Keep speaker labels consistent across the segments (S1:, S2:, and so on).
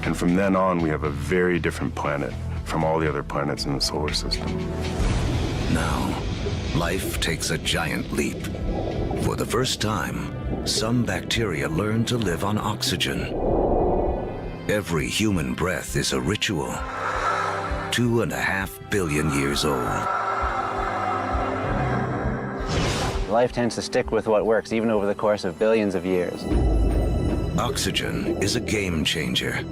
S1: And from then on, we have a very different planet from all the other planets in the solar system.
S2: Now, life takes a giant leap. For the first time, some bacteria learn to live on oxygen. Every human breath is a ritual. 2.5 billion years old.
S3: Life tends to stick with what works, even over the course of billions of years.
S2: Oxygen is a game changer.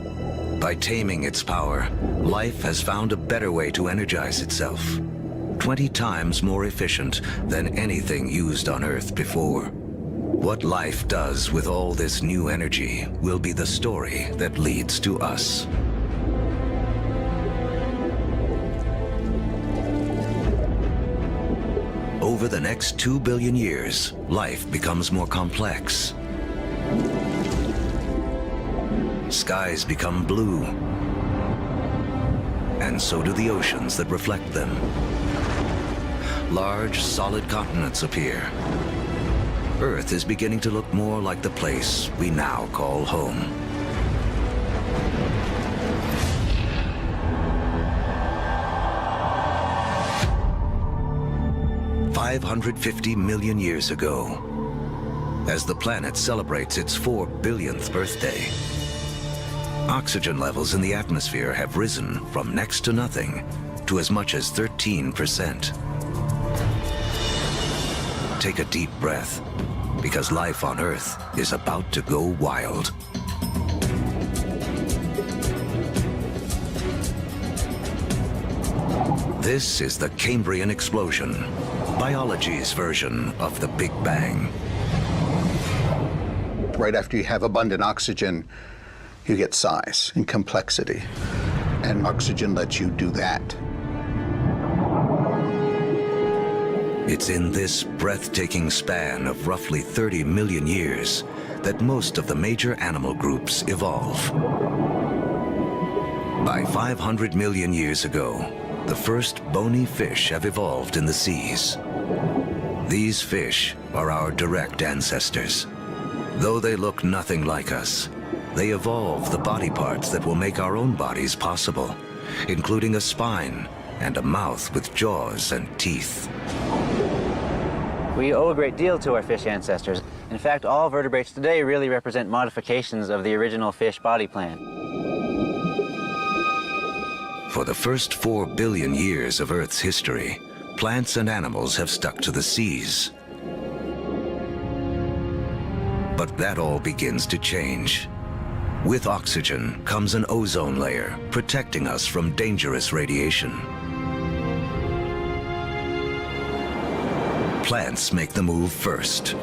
S2: By taming its power, life has found a better way to energize itself. 20 times more efficient than anything used on Earth before. What life does with all this new energy will be the story that leads to us. Over the next 2 billion years, life becomes more complex. Skies become blue, and so do the oceans that reflect them. Large, solid continents appear. Earth is beginning to look more like the place we now call home. $550 million years ago, as the planet celebrates its 4 billionth birthday, oxygen levels in the atmosphere have risen from next to nothing to as much as 13%. Take a deep breath, because life on Earth is about to go wild. This is the Cambrian explosion, biology's version of the Big Bang.
S4: Right after you have abundant oxygen, you get size and complexity. And oxygen lets you do that.
S2: It's in this breathtaking span of roughly 30 million years that most of the major animal groups evolve. By 500 million years ago, the first bony fish have evolved in the seas. These fish are our direct ancestors. Though they look nothing like us, they evolve the body parts that will make our own bodies possible, including a spine and a mouth with jaws and teeth.
S3: We owe a great deal to our fish ancestors. In fact, all vertebrates today really represent modifications of the original fish body plan.
S2: For the first 4 billion years of Earth's history, plants and animals have stuck to the seas. But that all begins to change. With oxygen comes an ozone layer, protecting us from dangerous radiation. Plants make the move first.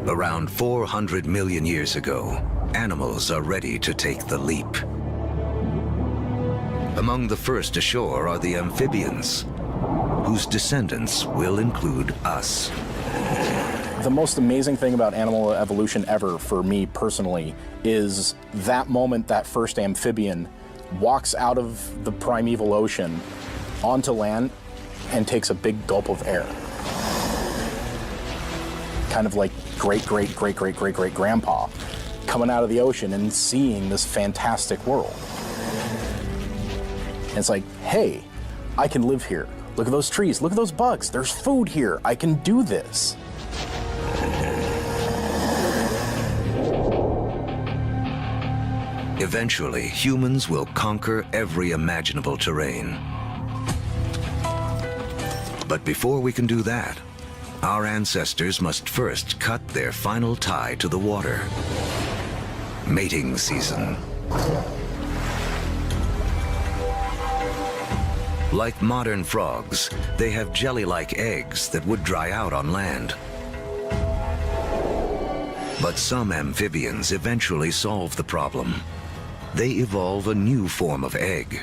S2: Around 400 million years ago, animals are ready to take the leap. Among the first ashore are the amphibians, whose descendants will include us.
S5: The most amazing thing about animal evolution ever, for me personally, is that moment that first amphibian walks out of the primeval ocean onto land and takes a big gulp of air. Kind of like great-great-great-great-great-great-grandpa coming out of the ocean and seeing this fantastic world. And it's like, hey, I can live here. Look at those trees, look at those bugs, there's food here, I can do this.
S2: Eventually, humans will conquer every imaginable terrain. But before we can do that, our ancestors must first cut their final tie to the water. Mating season. Like modern frogs, they have jelly-like eggs that would dry out on land. But some amphibians eventually solve the problem. They evolve a new form of egg,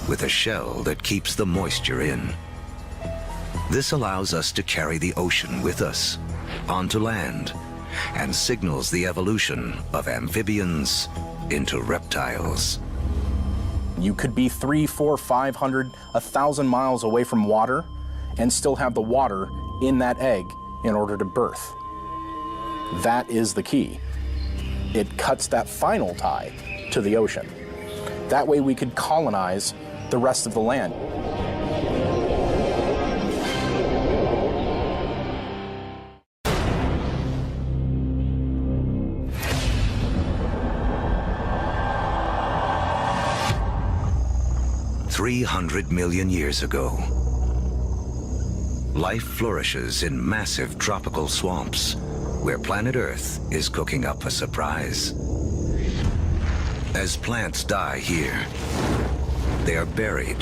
S2: with a shell that keeps the moisture in. This allows us to carry the ocean with us, onto land, and signals the evolution of amphibians into reptiles.
S5: You could be 300, 400, 500, 1,000 miles away from water, and still have the water in that egg in order to birth. That is the key. It cuts that final tie to the ocean. That way we could colonize the rest of the land.
S2: $300 million years ago, life flourishes in massive tropical swamps where planet Earth is cooking up a surprise. As plants die here, they are buried,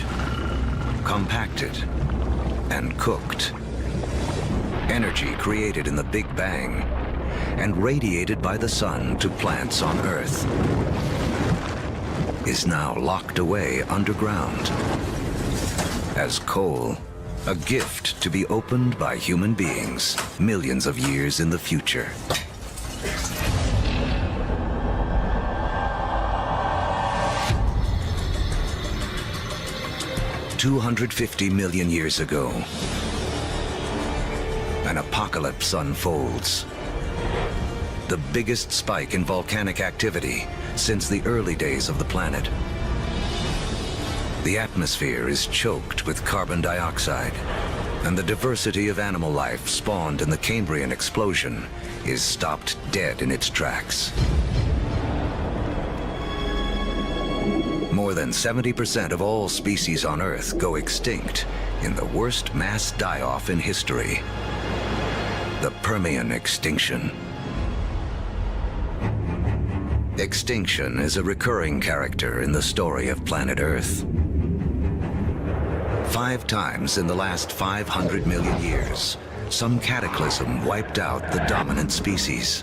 S2: compacted, and cooked. Energy created in the Big Bang and radiated by the sun to plants on Earth is now locked away underground as coal, a gift to be opened by human beings millions of years in the future. $250 million years ago, an apocalypse unfolds. The biggest spike in volcanic activity since the early days of the planet. The atmosphere is choked with carbon dioxide, and the diversity of animal life spawned in the Cambrian explosion is stopped dead in its tracks. More than 70% of all species on Earth go extinct in the worst mass die-off in history, the Permian extinction. Extinction is a recurring character in the story of planet Earth. 5 times in the last 500 million years, some cataclysm wiped out the dominant species.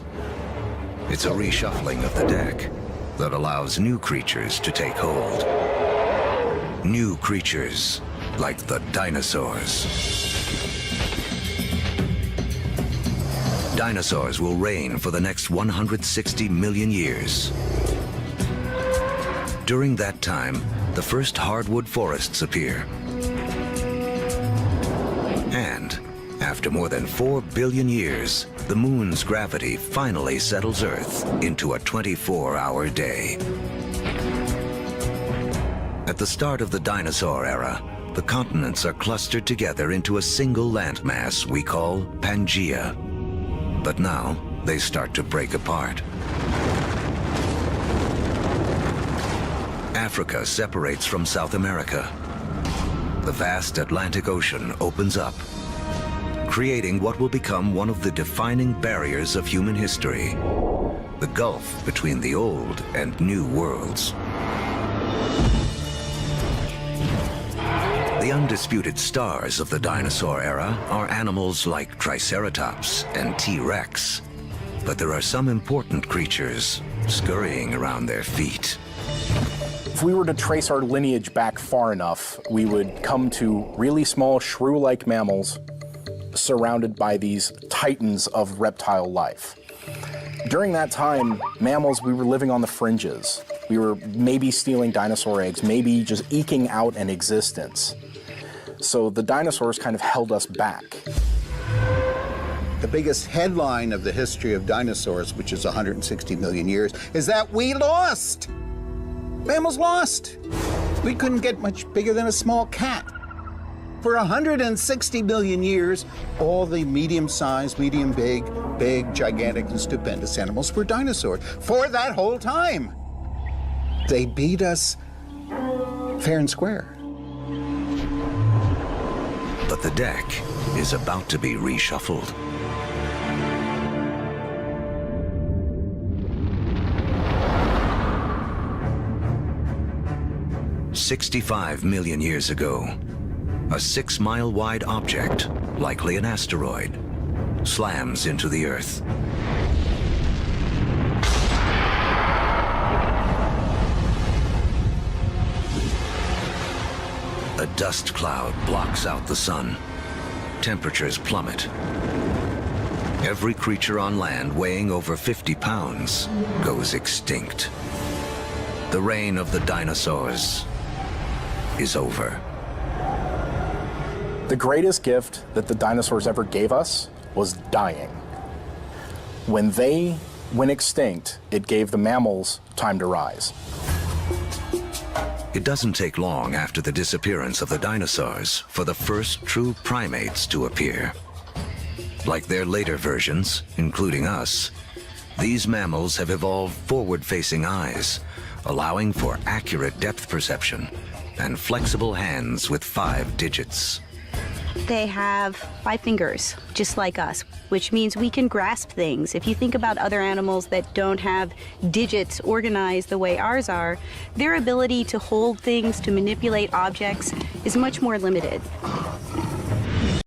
S2: It's a reshuffling of the deck that allows new creatures to take hold. New creatures like the dinosaurs. Dinosaurs will reign for the next 160 million years. During that time, the first hardwood forests appear. And after more than 4 billion years, the moon's gravity finally settles Earth into a 24-hour day. At the start of the dinosaur era, the continents are clustered together into a single landmass we call Pangaea. But now, they start to break apart. Africa separates from South America. The vast Atlantic Ocean opens up, creating what will become one of the defining barriers of human history, the gulf between the old and new worlds. The undisputed stars of the dinosaur era are animals like Triceratops and T-Rex, but there are some important creatures scurrying around their feet.
S5: If we were to trace our lineage back far enough, we would come to really small shrew-like mammals surrounded by these titans of reptile life. During that time, mammals, we were living on the fringes. We were maybe stealing dinosaur eggs, maybe just eking out an existence. So the dinosaurs kind of held us back.
S4: The biggest headline of the history of dinosaurs, which is 160 million years, is that we lost. Mammals lost. We couldn't get much bigger than a small cat. For 160 million years, all the medium-sized, medium-big, big, gigantic, and stupendous animals were dinosaurs. For that whole time. They beat us fair and square.
S2: But the deck is about to be reshuffled. $65 million years ago, a 6-mile-wide object, likely an asteroid, slams into the Earth. A dust cloud blocks out the sun. Temperatures plummet. Every creature on land weighing over 50 pounds goes extinct. The reign of the dinosaurs is over.
S5: The greatest gift that the dinosaurs ever gave us was dying. When they went extinct, it gave the mammals time to rise.
S2: It doesn't take long after the disappearance of the dinosaurs for the first true primates to appear. Like their later versions, including us, these mammals have evolved forward-facing eyes, allowing for accurate depth perception and flexible hands with 5 digits.
S6: They have 5 fingers, just like us, which means we can grasp things. If you think about other animals that don't have digits organized the way ours are, their ability to hold things, to manipulate objects, is much more limited.